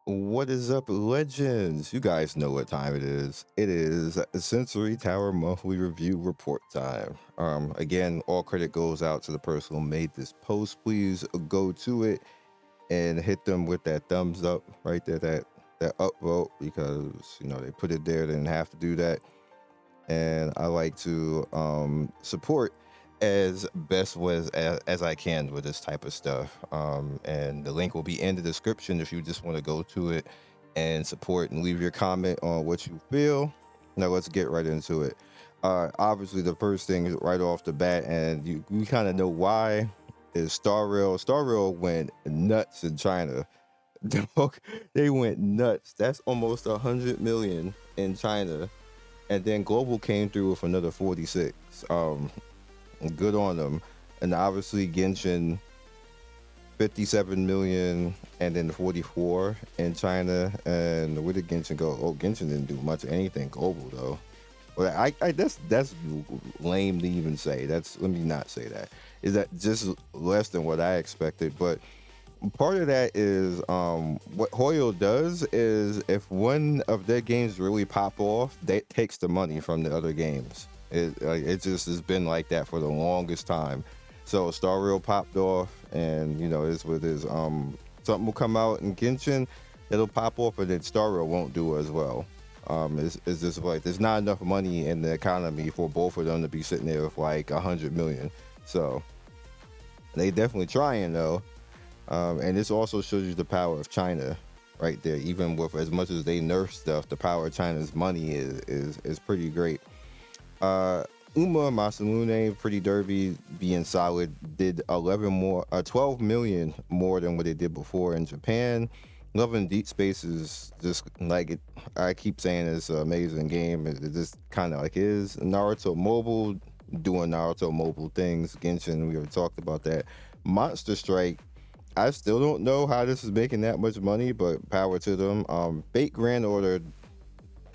What is up, legends? You guys know what time it is. It is Sensory Tower Monthly Review Report time. Again, all credit goes out to the person who made this post. Please go to it and hit them with that thumbs up right there, that upvote, because they put it there, they didn't have to do that. And I like to support as best as I can with this type of stuff. And the link will be in the description if you just want to go to it and support and leave your comment on what you feel. Now let's get right into it. Obviously, the first thing right off the bat, and we kind of know why, is Star Rail. Star Rail went nuts in China. Dog, they went nuts. That's almost 100 million in China, and then Global came through with another 46. Good on them. And obviously Genshin 57 million, and then 44 in China. And where did Genshin go? Oh, Genshin didn't do much of anything global though. Well, that's lame to even say. Let me not say that. Is that just less than what I expected? But part of that is what Hoyo does is if one of their games really pop off, that takes the money from the other games. It just has been like that for the longest time. So Star Rail popped off, and it's with his something will come out in Genshin, it'll pop off, and then Star Rail won't do as well. It's just like there's not enough money in the economy for both of them to be sitting there with like 100 million. So they definitely trying though. And this also shows you the power of China right there. Even with as much as they nerf stuff, the power of China's money is pretty great. Uma Masamune, Pretty Derby, being solid, did 12 million more than what they did before in Japan. Love and Deep Space is just like it. I keep saying it's an amazing game. It just kind of like is. Naruto Mobile doing Naruto Mobile things. Genshin, we already talked about that. Monster Strike, I still don't know how this is making that much money, but power to them. Fate Grand Order,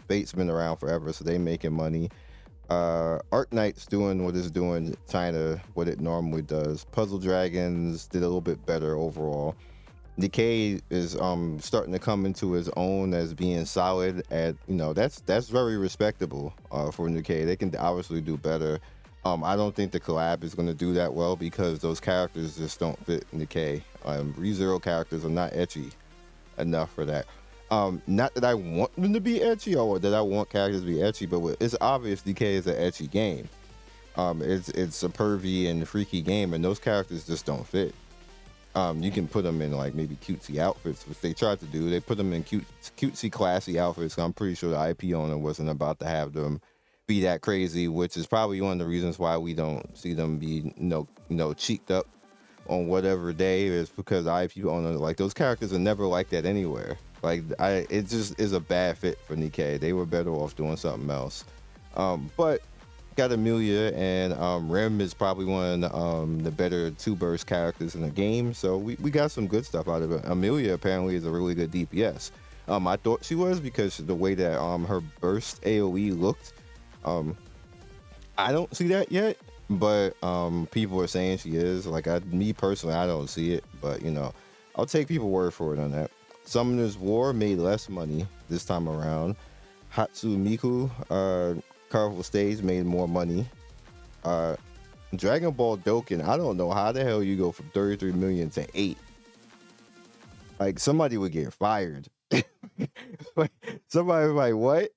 Fate's been around forever, so they making money. Arc Knight's doing what it's doing, China, what it normally does. Puzzle Dragons did a little bit better overall. Decay is starting to come into his own as being solid at that's very respectable for Decay. They can obviously do better. I don't think the collab is going to do that well because those characters just don't fit Decay. ReZero characters are not ecchi enough for that. Not that I want them to be ecchi or that I want characters to be ecchi, but it's obvious Decay is an ecchi game. It's a pervy and freaky game, and those characters just don't fit. You can put them in like maybe cutesy outfits, which they tried to do. They put them in cutesy, classy outfits. I'm pretty sure the IP owner wasn't about to have them be that crazy, which is probably one of the reasons why we don't see them be cheeked up on whatever day. Is because the IP owner, like, those characters are never like that anywhere. Like, it just is a bad fit for Nikkei. They were better off doing something else. But got Amelia, and Rem is probably one of the better two burst characters in the game. So we got some good stuff out of it. Amelia apparently is a really good DPS. I thought she was because the way that her burst AoE looked. I don't see that yet, but people are saying she is. Like, me personally, I don't see it, but I'll take people's word for it on that. Summoner's War made less money this time around. Hatsumiku, Colorful Stage, made more money. Dragon Ball Dokkan, I don't know how the hell you go from 33 million to 8. Like, somebody would get fired. Like, somebody was like, what?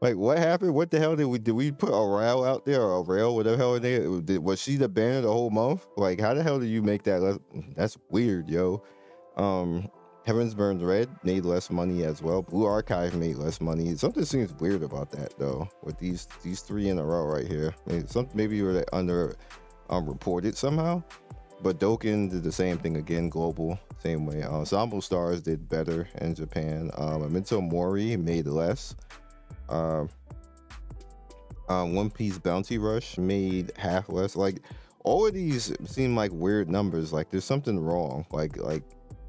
Like, what happened? What the hell did we put a rail out there, or a rail, whatever the hell was she the banner the whole month? Like, how the hell did you make that that's weird, yo. Heavens Burns Red made less money as well. Blue Archive made less money. Something seems weird about that though, with these three in a row right here. Maybe you were under reported somehow. But Dokkan did the same thing again, global, same way. Ensemble Stars did better in Japan. Memento Mori made less. One Piece Bounty Rush made half less. Like, all of these seem like weird numbers. Like, there's something wrong. Like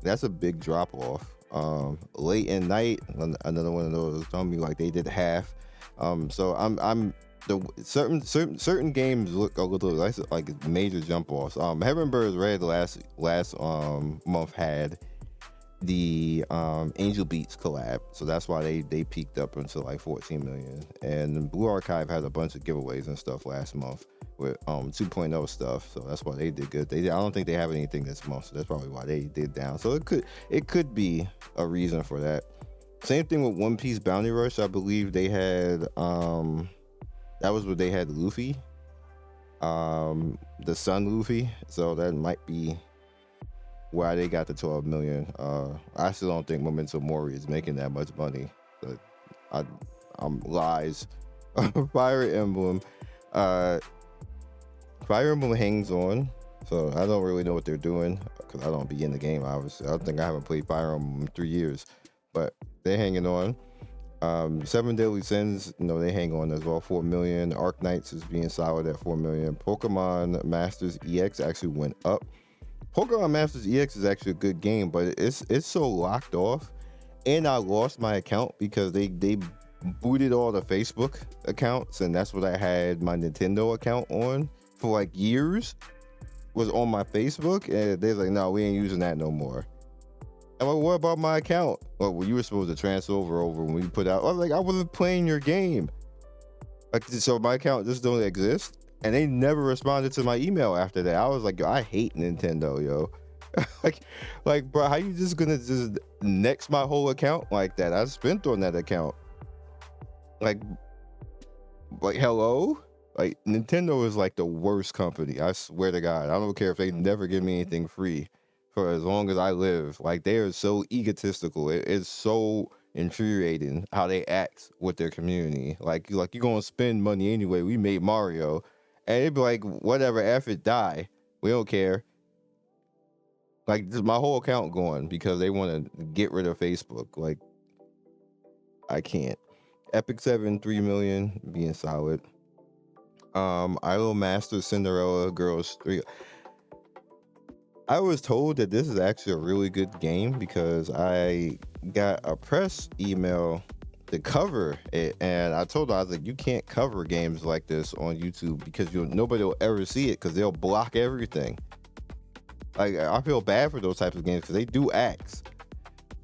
that's a big drop off. Late in Night, another one of those, telling me like they did half. So I'm the certain games look a little like major jump offs. Heaven Birds Red last month had the Angel Beats collab, so that's why they peaked up into like 14 million. And Blue Archive had a bunch of giveaways and stuff last month with 2.0 stuff, so that's why they did good. I don't think they have anything this month, so that's probably why they did down. So it could be a reason for that. Same thing with One Piece Bounty Rush. I believe they had that was what they had Luffy, the Sun Luffy, so that might be why they got the 12 million. I still don't think Memento Mori is making that much money. But I'm lies. Fire Emblem. Fire Emblem hangs on, so I don't really know what they're doing because I don't be in the game. Obviously, I haven't played Fire Emblem in 3 years, but they're hanging on. 7 Deadly Sins, they hang on as well. 4 million. Arc Knights is being solid at 4 million. Pokemon Masters EX actually went up. Pokemon Masters EX is actually a good game, but it's so locked off, and I lost my account because they booted all the Facebook accounts, and that's what I had my Nintendo account on for like years, was on my Facebook, and they're like, no, we ain't using that no more. I'm like, what about my account? Well, you were supposed to transfer over when we put out. I was like, I wasn't playing your game. Like, so my account just don't exist. And they never responded to my email after that. I was like, yo, I hate Nintendo, yo. like, bro, how you just gonna just next my whole account like that? I spent on that account. Like, hello? Like, Nintendo is like the worst company. I swear to God. I don't care if they never give me anything free for as long as I live. Like, they are so egotistical. It's so infuriating how they act with their community. Like you're gonna spend money anyway. We made Mario. And it'd be like, whatever, F it, die. We don't care. Like, just my whole account going because they want to get rid of Facebook. Like, I can't. Epic 7, 3 million, being solid. Idol Master Cinderella Girls 3. I was told that this is actually a really good game because I got a press email to cover it, and I told her, I was like, you can't cover games like this on YouTube because nobody will ever see it because they'll block everything. Like, I feel bad for those types of games because they do acts.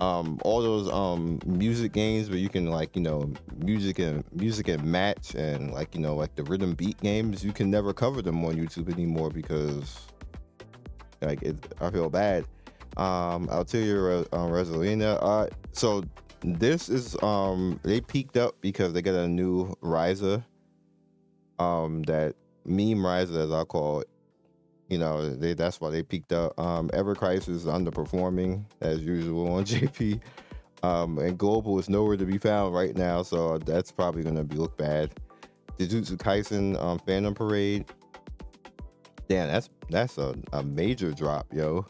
All those music games where you can music and match and like the rhythm beat games, you can never cover them on YouTube anymore because I feel bad. Altair Rosalina. So this is they peaked up because they got a new Ryza, that meme Ryza, as I call it. That's why they peaked up. Evercrisis is underperforming as usual on JP, and Global is nowhere to be found right now, so that's probably gonna look bad. Jujutsu Kaisen Phantom Parade. Damn, that's a major drop, yo.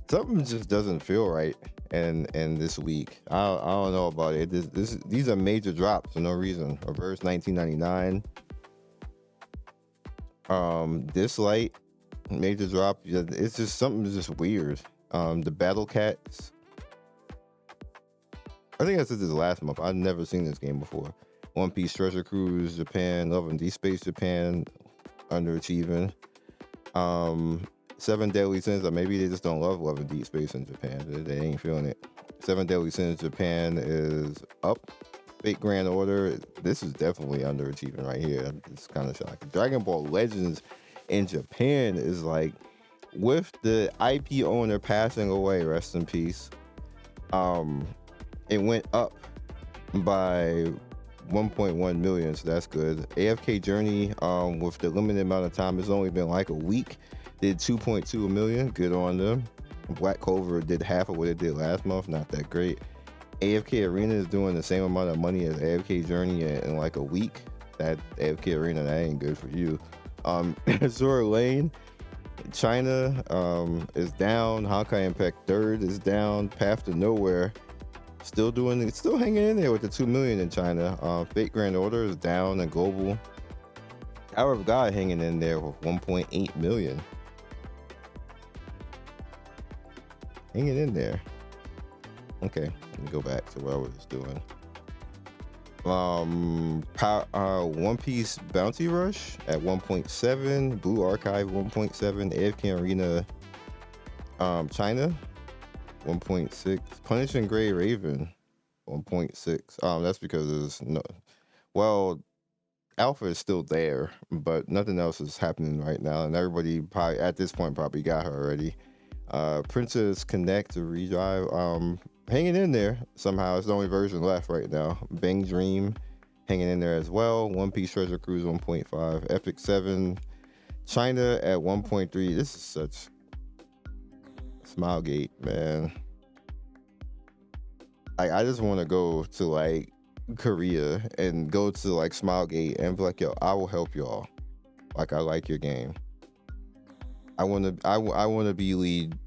Something just doesn't feel right. And this week, I don't know about it. These are major drops for no reason. Reverse 1999. Dislight, major drop. It's just something just weird. The Battle Cats. I think I said this last month. I've never seen this game before. One Piece Treasure Cruise Japan, Love and Deep Space Japan, underachieving. 7 Deadly Sins, or maybe they just don't love Deep Space in Japan. They ain't feeling it. 7 Deadly Sins Japan is up. Fate Grand Order, this is definitely underachieving right here. It's kind of shocking. Dragon Ball Legends in Japan is like, with the IP owner passing away, rest in peace, it went up by 1.1 million, so that's good. AFK Journey, with the limited amount of time, it's only been like a week, did 2.2 million. Good on them. Black Clover did half of what it did last month. Not that great. AFK Arena is doing the same amount of money as AFK Journey in like a week. That AFK Arena, that ain't good for you. Azure Lane, China, is down. Honkai Impact 3rd is down. Path to Nowhere, still hanging in there with the 2 million in China. Fate Grand Order is down, and Global Hour of God hanging in there with 1.8 million. Hanging in there. Okay, let me go back to what I was doing. One Piece Bounty Rush at 1.7, Blue Archive 1.7, AFK Arena, China 1.6. Punishing Gray Raven, 1.6. That's because there's no. Well, alpha is still there, but nothing else is happening right now, and everybody probably at this point probably got her already. Princess Connect to redrive, hanging in there somehow. It's the only version left right now. Bang Dream hanging in there as well. One Piece Treasure Cruise 1.5. Epic 7. China at 1.3. This is such Smilegate, man. I just want to go to like Korea and go to like Smilegate and be like, yo, I will help y'all. Like, I like your game. I want to be lead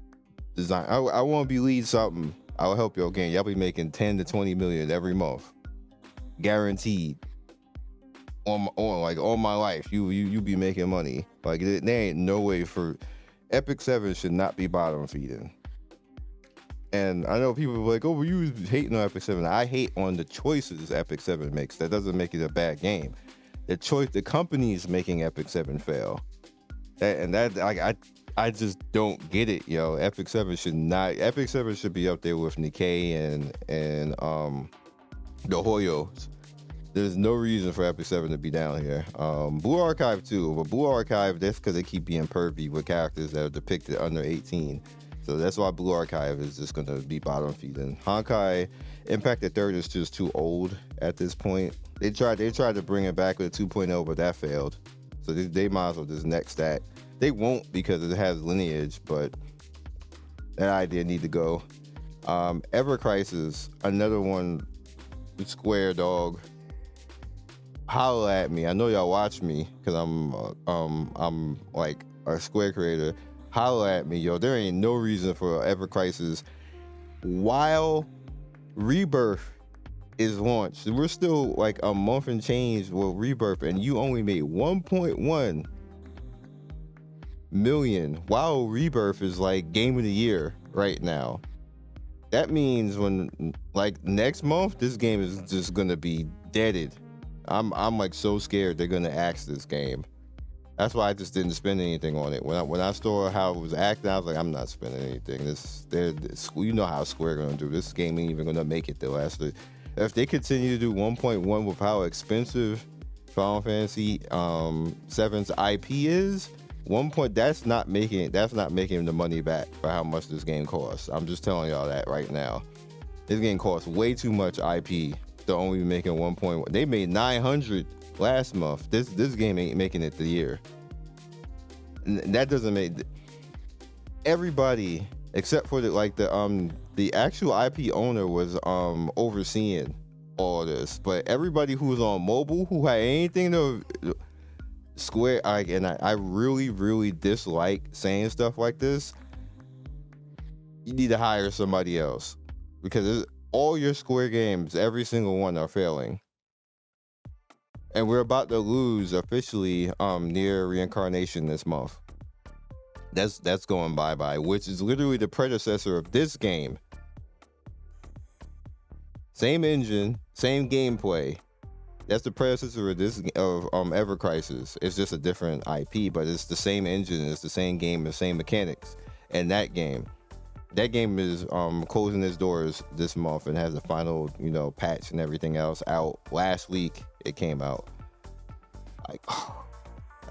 design. I want to be lead something. I'll help your game. Y'all be making 10 to 20 million every month, guaranteed. On like all my life, you be making money. Like, there ain't no way for Epic 7 should not be bottom feeding. And I know people are like, oh, well, you hating on Epic 7. I hate on the choices Epic 7 makes. That doesn't make it a bad game. The company's making Epic 7 fail. I just don't get it, yo. Epic 7 should be up there with Nikkei and the Hoyos. There's no reason for Epic 7 to be down here. Blue Archive too, but Blue Archive, that's because they keep being pervy with characters that are depicted under 18. So that's why Blue Archive is just gonna be bottom feeding. Honkai Impact the Third is just too old at this point. They tried to bring it back with 2.0, but that failed. So they might as well just next that. They won't because it has lineage, but that idea need to go. Ever Crisis, another one, Square dog. Holla at me. I know y'all watch me because I'm like a Square creator. Holla at me, yo. There ain't no reason for Ever Crisis while Rebirth is launched. We're still like a month and change with Rebirth, and you only made 1.1 million while Rebirth is like game of the year right now. That means when like next month, this game is just gonna be deaded. I'm like so scared they're gonna axe this game. That's why I just didn't spend anything on it. When I saw how it was acting, I was like, I'm not spending anything. You know how Square gonna do. This game ain't even gonna make it the last. If they continue to do 1.1 with how expensive Final Fantasy 7's IP is, that's not making the money back for how much this game costs. I'm just telling y'all that right now. This game costs way too much IP to only be making 1.1. They made 900 last month. This game ain't making it the year. And that doesn't make everybody except for the actual IP owner was overseeing all this, but everybody who was on mobile who had anything to Square, I really dislike saying stuff like this. You need to hire somebody else because all your Square games, every single one, are failing. And we're about to lose officially near Reincarnation this month. That's going bye-bye, which is literally the predecessor of this game. Same engine, same gameplay. That's the predecessor of Ever Crisis. It's just a different IP, but it's the same engine, it's the same game, the same mechanics. And that game is closing its doors this month and has the final, patch and everything else out. Last week it came out.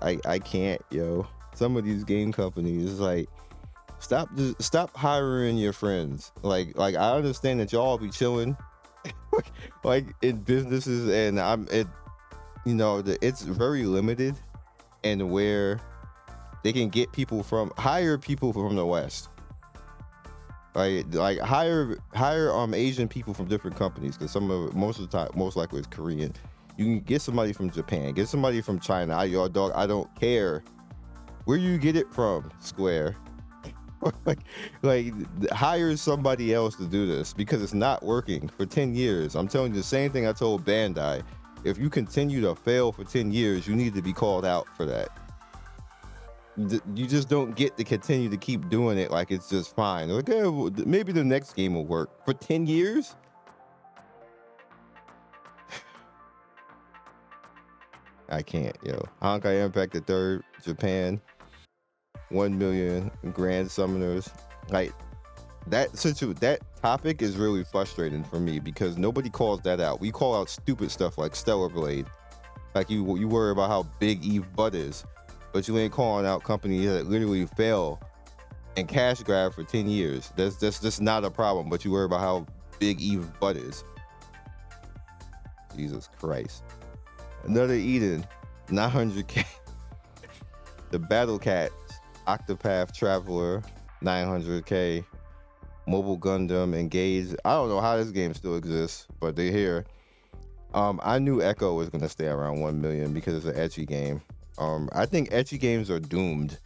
I can't, yo. Some of these game companies, like, stop hiring your friends. Like I understand that y'all be chilling like in businesses, and it's very limited and where they can get hire people from the West. Like hire Asian people from different companies, because most of the time, most likely it's Korean. You can get somebody from Japan, get somebody from China. I don't care where you get it from, Square. like hire somebody else to do this, because it's not working for 10 years. I'm telling you the same thing I told Bandai. If you continue to fail for 10 years, you need to be called out for that. You just don't get to continue to keep doing it like it's just fine. Like, well, maybe the next game will work. For 10 years? I can't, yo. Honkai Impact the Third, Japan, 1 million Grand Summoners. Like, that topic is really frustrating for me because nobody calls that out. We call out stupid stuff like Stellar Blade. Like you worry about how big Eve Butt is, but you ain't calling out companies that literally fail and cash grab for 10 years. That's just not a problem, but you worry about how big Eve Butt is. Jesus Christ. Another Eden, 900k. The Battle Cats, Octopath Traveler, 900k. Mobile Gundam, Engage. I don't know how this game still exists, but they're here. I knew Echo was gonna stay around 1 million because it's an ecchi game. I think ecchi games are doomed.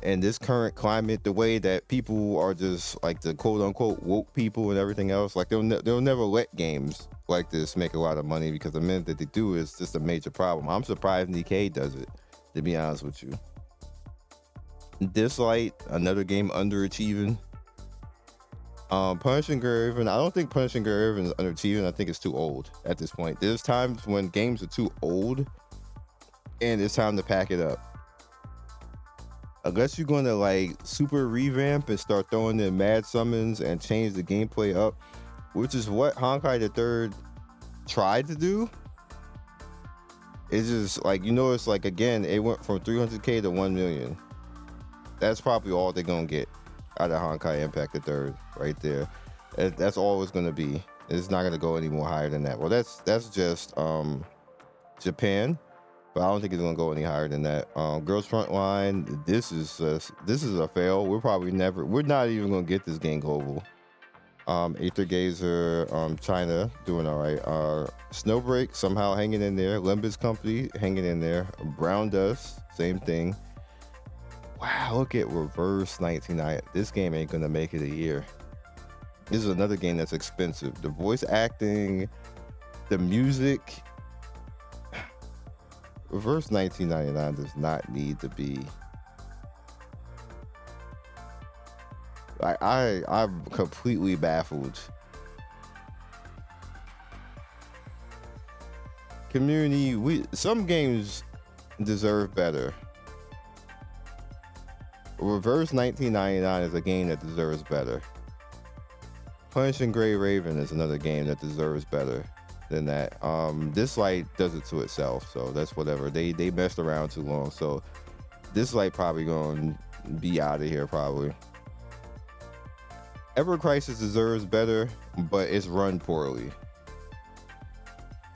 In this current climate, the way that people are just like the quote unquote woke people and everything else, like they'll never let games like this make a lot of money because the minute that they do is just a major problem. I'm surprised Nikkei does it, to be honest with you. Dislight, another game underachieving. Punishing Graven, I don't think Punishing Graven is underachieving. I think it's too old at this point. There's times when games are too old and it's time to pack it up. Unless you're going to like super revamp and start throwing in mad summons and change the gameplay up, which is what Honkai the Third tried to do. It's just like, it's like, again, it went from 300k to 1 million. That's probably all they're going to get out of Honkai Impact the Third right there. That's all it's going to be. It's not going to go any more higher than that. Well, that's just Japan, but I don't think it's going to go any higher than that. Girls Frontline, this is a fail. We're not even going to get this game global. Aether Gazer, China doing all right. Snowbreak somehow hanging in there. Limbus Company hanging in there. Brown Dust, same thing. Wow, look at Reverse 1990. This game ain't gonna make it a year. This is another game that's expensive. The voice acting, the music. Reverse 1999 does not need to be. I'm completely baffled. Community, some games deserve better. Reverse 1999 is a game that deserves better. Punishing Grey Raven is another game that deserves better than that. This light does it to itself, so that's whatever. They messed around too long, so this light probably gonna be out of here probably. Ever Crisis deserves better, but it's run poorly.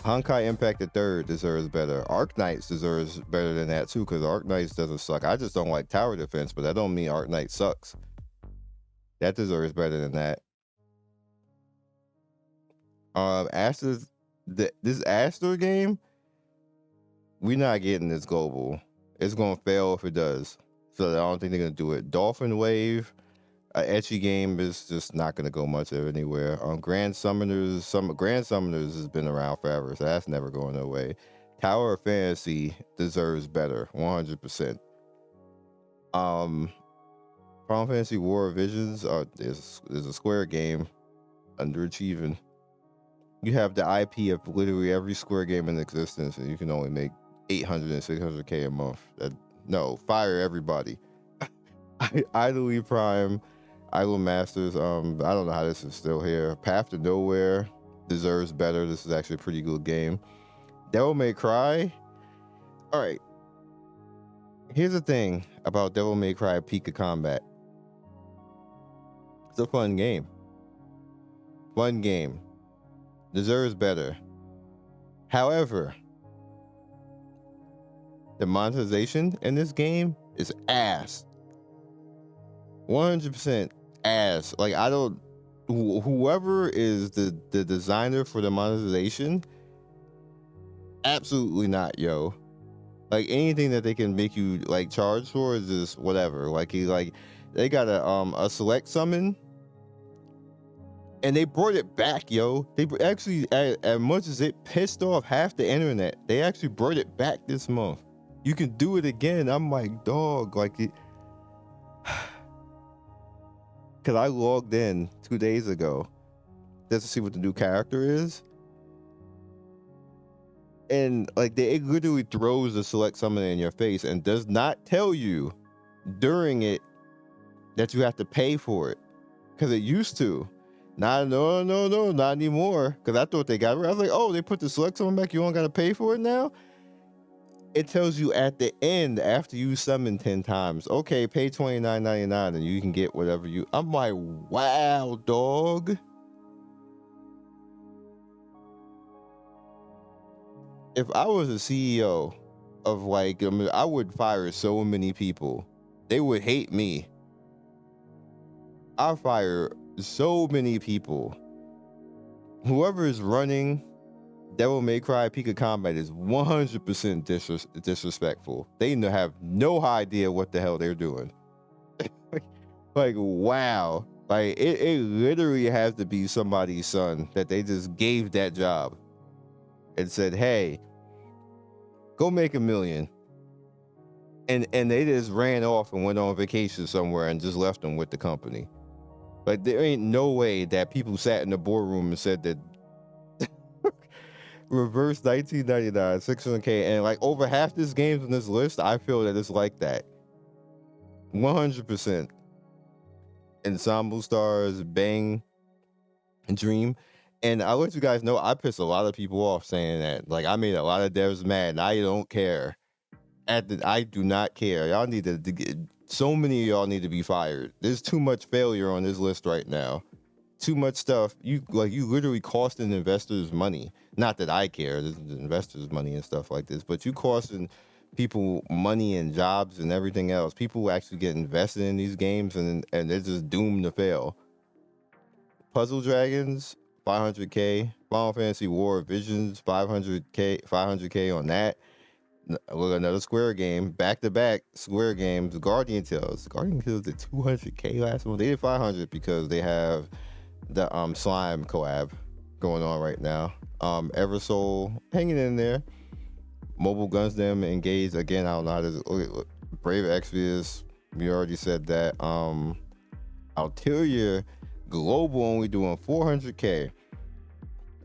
Honkai Impact the Third deserves better. Arknights deserves better than that too, because Arknights doesn't suck. I just don't like tower defense, but that don't mean Arknight sucks. That deserves better than that. This Aster game, we're not getting this global. It's gonna fail if it does. So I don't think they're gonna do it. Dolphin Wave, an ecchi game, is just not gonna go much of anywhere. Grand Summoners, Grand Summoners has been around forever, so that's never going away. Tower of Fantasy deserves better, 100%. Final Fantasy War of Visions is a Square game, underachieving. You have the IP of literally every Square game in existence, and you can only make 800 and 600k a month. No, fire everybody. Idly Prime, Idle Masters, I don't know how this is still here. Path to Nowhere deserves better. This is actually a pretty good game. Devil May Cry. All right. Here's the thing about Devil May Cry Peak of Combat. It's a fun game. Fun game. Deserves better. However, the monetization in this game is ass. 100% ass. Like, I don't, whoever is the designer for the monetization, absolutely not, yo. Like, anything that they can make you like charge for is just whatever. Like, they got a select summon, and they brought it back, yo. They actually, as much as it pissed off half the internet, they actually brought it back this month. You can do it again. I'm like, dog, like it. Because I logged in 2 days ago just to see what the new character is. And like, it literally throws the select summon in your face and does not tell you during it that you have to pay for it. because it used to. No, not anymore. Because I thought they got rid. I was like, oh, they put the select summon back. You don't got to pay for it now. It tells you at the end after you summon 10 times. Okay, pay $29.99 and you can get whatever you. I'm like, wow, dog. If I was a CEO of like, I would fire so many people. They would hate me. I fire so many people. Whoever is running Devil May Cry Peak of Combat is 100% disrespectful. They have no idea what the hell they're doing. Like, wow. Like, it literally has to be somebody's son that they just gave that job and said, hey, go make $1 million. And they just ran off and went on vacation somewhere and just left them with the company. Like, there ain't no way that people sat in the boardroom and said that reverse 1999, 600K, and like over half these games on this list, I feel that it's like that. 100%. Ensemble Stars, Bang, Dream. And I'll let you guys know, I pissed a lot of people off saying that. Like, I made a lot of devs mad, and I don't care. I do not care. Y'all need to get, so many of y'all need to be fired. There's too much failure on this list right now. Too much stuff. You literally costing investors money. Not that I care. This is investors' money and stuff like this, but you costing people money and jobs and everything else. People actually get invested in these games and they're just doomed to fail. Puzzle Dragons, 500K. Final Fantasy War Visions, 500K on that. Look, another Square game, back-to-back Square games. Guardian Tales did 200K last month. They did 500 because they have the Slime collab going on right now. Eversoul hanging in there. Mobile Gundam Engage, again, I don't know how to. Brave Exvius, we already said that. Altaria Global only doing 400K.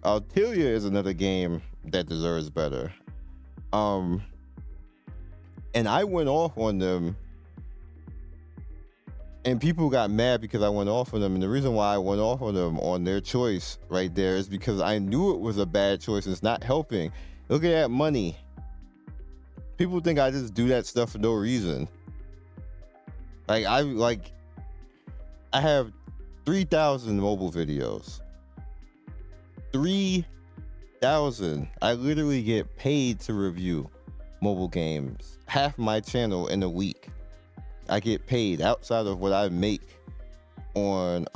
Altaria is another game that deserves better. And I went off on them, and people got mad because I went off on them. And the reason why I went off on them on their choice right there is because I knew it was a bad choice and it's not helping. Look at that money. People think I just do that stuff for no reason. I have 3,000 mobile videos. 3,000. I literally get paid to review mobile games. Half my channel in a week. I get paid outside of what I make on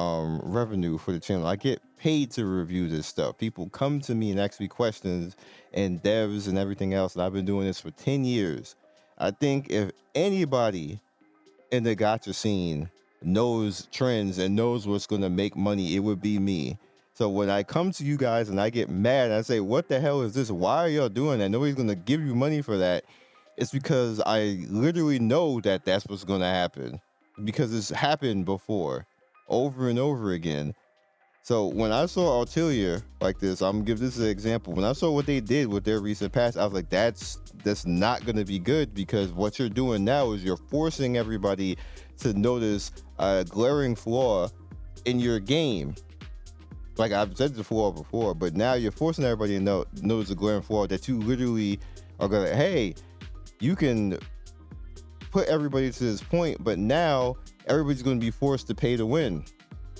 revenue for the channel. I get paid to review this stuff. People come to me and ask me questions, and devs and everything else, and I've been doing this for 10 years. I think if anybody in the gacha scene knows trends and knows what's going to make money, it would be me. So when I come to you guys and I get mad and I say, what the hell is this? Why are y'all doing that? Nobody's going to give you money for that. It's because I literally know that that's what's going to happen, because it's happened before over and over again. So when I saw Altaria like this, I'm gonna give this an example. When I saw what they did with their recent patch, I was like, that's not going to be good, because what you're doing now is you're forcing everybody to notice a glaring flaw in your game. Like I've said the flaw before, but now you're forcing everybody to notice a glaring flaw that you literally are going to, hey, you can put everybody to this point, but now everybody's going to be forced to pay to win.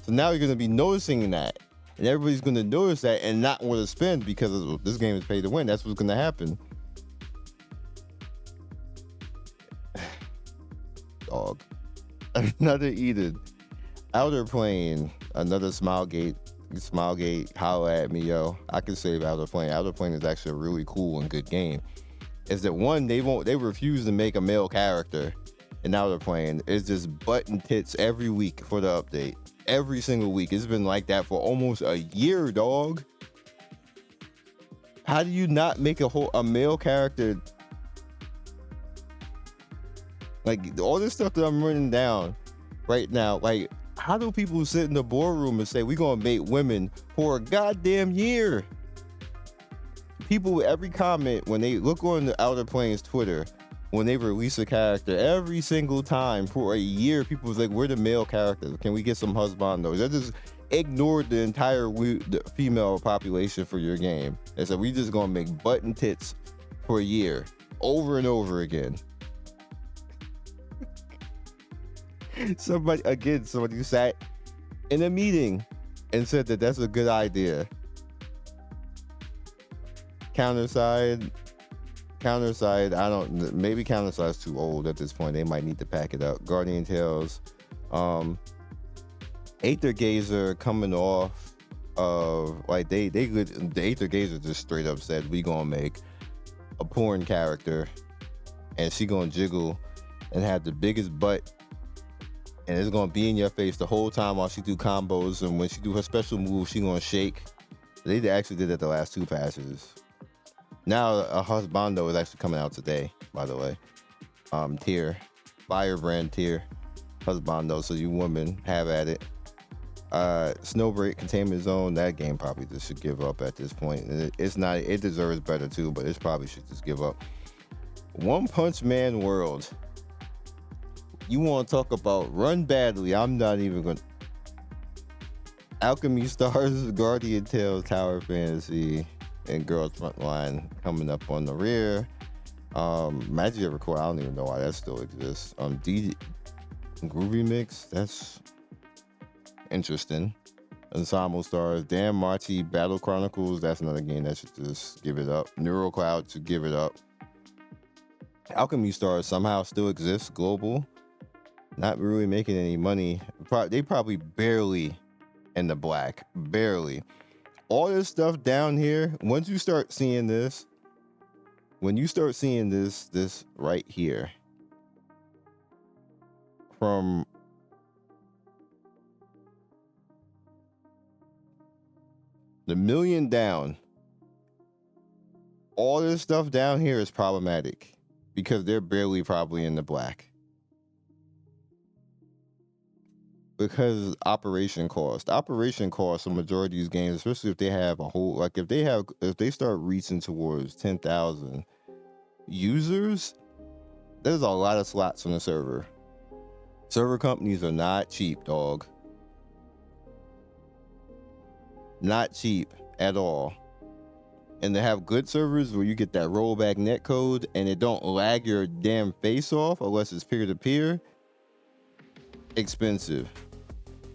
So now you're going to be noticing that, and everybody's going to notice that and not want to spend because this game is pay to win. That's what's going to happen. Dog. Another Eden. Outer Plane. Another Smilegate. Smilegate, holla at me, yo. I can save Outer Plane. Outer Plane is actually a really cool and good game. Is that one, they refuse to make a male character in Outer Plane. It's just butt and tits every week for the update. Every single week. It's been like that for almost a year, dog. How do you not make a male character? Like, all this stuff that I'm running down right now, like, how do people sit in the boardroom and say we're gonna make women for a goddamn year? People, every comment, when they look on the Outer Planes Twitter, when they release a character, every single time for a year, people was like, "We're the male characters. Can we get some husbandos?" They just ignored the entire the female population for your game. And so we just gonna make butt and tits for a year, over and over again. Somebody sat in a meeting and said that that's a good idea. Counterside, maybe Counterside's too old at this point. They might need to pack it up. Guardian Tales, Aether Gazer coming off of like the Aether Gazer just straight up said we gonna make a porn character and she gonna jiggle and have the biggest butt and it's gonna be in your face the whole time while she do combos, and when she do her special move she gonna shake. They actually did that the last 2 passes. Now a husbando is actually coming out today, by the way. Tier, Firebrand tier, husbando. So you women have at it. Snowbreak Containment Zone. That game probably just should give up at this point. It's not. It deserves better too, but it probably should just give up. One Punch Man World. You want to talk about run badly? I'm not even going. Alchemy Stars, Guardian Tales, Tower Fantasy, and Girls Frontline coming up on the rear. Magic Record, I don't even know why that still exists. Groovy Mix, that's interesting. Ensemble Stars, Dan Marty, Battle Chronicles, that's another game that should just give it up. Neural Cloud should give it up. Alchemy Stars somehow still exists global. Not really making any money. They probably barely in the black. Barely. All this stuff down here, once you start seeing this, this right here, from the million down, all this stuff down here is problematic because they're barely probably in the black. Because operation cost, the majority of these games, especially if they have a whole, like if they start reaching towards 10,000 users, there's a lot of slots on the server. Server companies are not cheap, dog. Not cheap at all. And they have good servers where you get that rollback netcode and it don't lag your damn face off unless it's peer-to-peer. Expensive.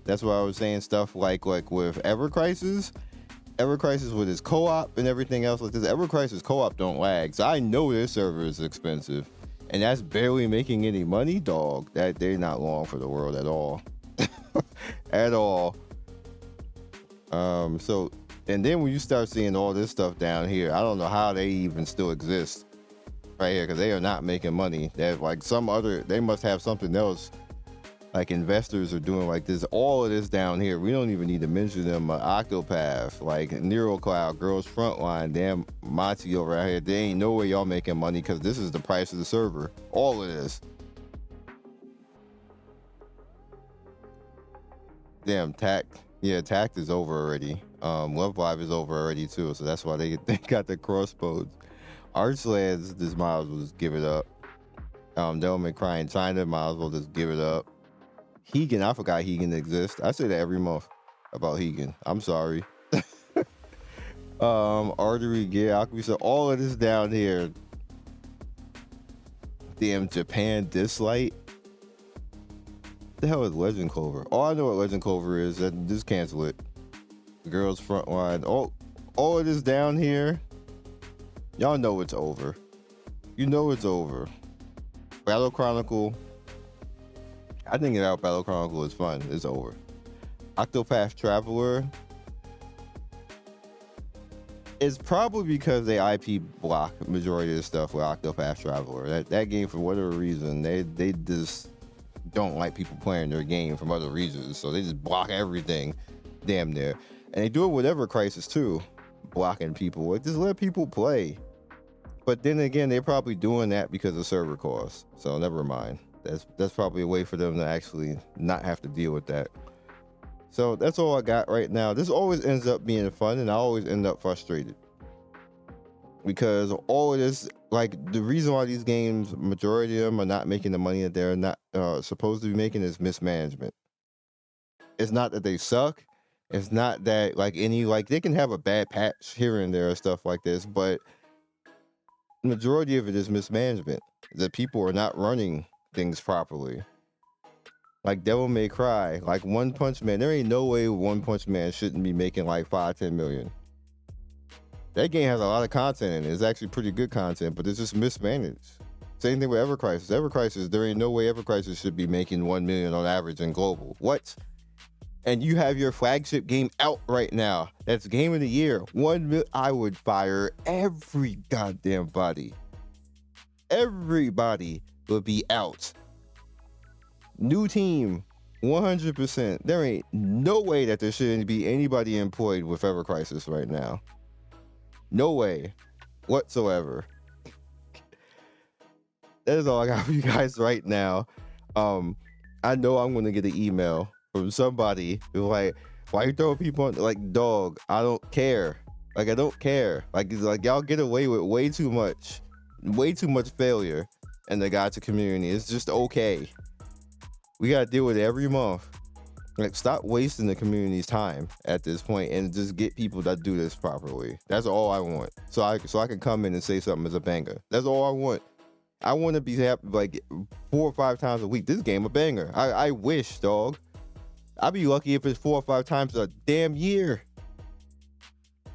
That's why I was saying stuff like with Ever Crisis with its co-op and everything else like this. Ever Crisis co-op don't lag, so I know their server is expensive, and that's barely making any money, dog. That they're not long for the world at all, at all. So, and then when you start seeing all this stuff down here, I don't know how they even still exist right here because they are not making money. They're like they must have something else. Like investors are doing like this, all of this down here. We don't even need to mention them. Octopath, like Neural Cloud, Girls Frontline, damn Monty over out here. There ain't no way y'all making money because this is the price of the server. All of this. Damn, Tact. Yeah, Tact is over already. Love Live is over already too, so that's why they got the crossbows. Archlands, this might as well just give it up. Devil May Cry in China, might as well just give it up. Hegan, I forgot Hegan exists. I say that every month about Hegan. I'm sorry. Artery Gear, Alchemy, so all of this down here. Damn, Japan Dislight. The hell is Legend Clover? All I know what Legend Clover is, just cancel it. Girls Frontline. All of this down here. Y'all know it's over. You know it's over. Battle Chronicle. I think Battle Chronicle is fun. It's over. Octopath Traveler. It's probably because they IP block majority of the stuff with Octopath Traveler. That game, for whatever reason, they just don't like people playing their game from other regions, so they just block everything, damn near. And they do it with Ever Crisis too, blocking people. Just let people play. But then again, they're probably doing that because of server costs. So never mind. That's probably a way for them to actually not have to deal with that. So that's all I got right now. This always ends up being fun, and I always end up frustrated. because all of this, like, the reason why these games, majority of them are not making the money that they're not supposed to be making is mismanagement. It's not that they suck. It's not that like they can have a bad patch here and there or stuff like this, but majority of it is mismanagement. That people are not running things properly. Like Devil May Cry, like One Punch Man. There ain't no way One Punch Man shouldn't be making like 5-10 million. That game has a lot of content in it. It's actually pretty good content, but it's just mismanaged. Same thing with Ever Crisis. Ever Crisis, there ain't no way Ever Crisis should be making 1 million on average in global. What? And you have your flagship game out right now. That's Game of the Year. I would fire every goddamn body. Everybody would be out. New team, 100%. There ain't no way that there shouldn't be anybody employed with Ever Crisis right now. No way whatsoever. That is all I got for you guys right now. I know I'm going to get an email from somebody who's like, why you throwing people on? Like, dog, I don't care. Like, I don't care. Like y'all get away with way too much failure in the gacha community. It's just okay. We got to deal with it every month. Like, stop wasting the community's time at this point and just get people that do this properly. That's all I want. So I can come in and say something as a banger. That's all I want. I want to be happy like 4 or 5 times a week. This game a banger. I wish, dog. I'd be lucky if it's 4 or 5 times a damn year.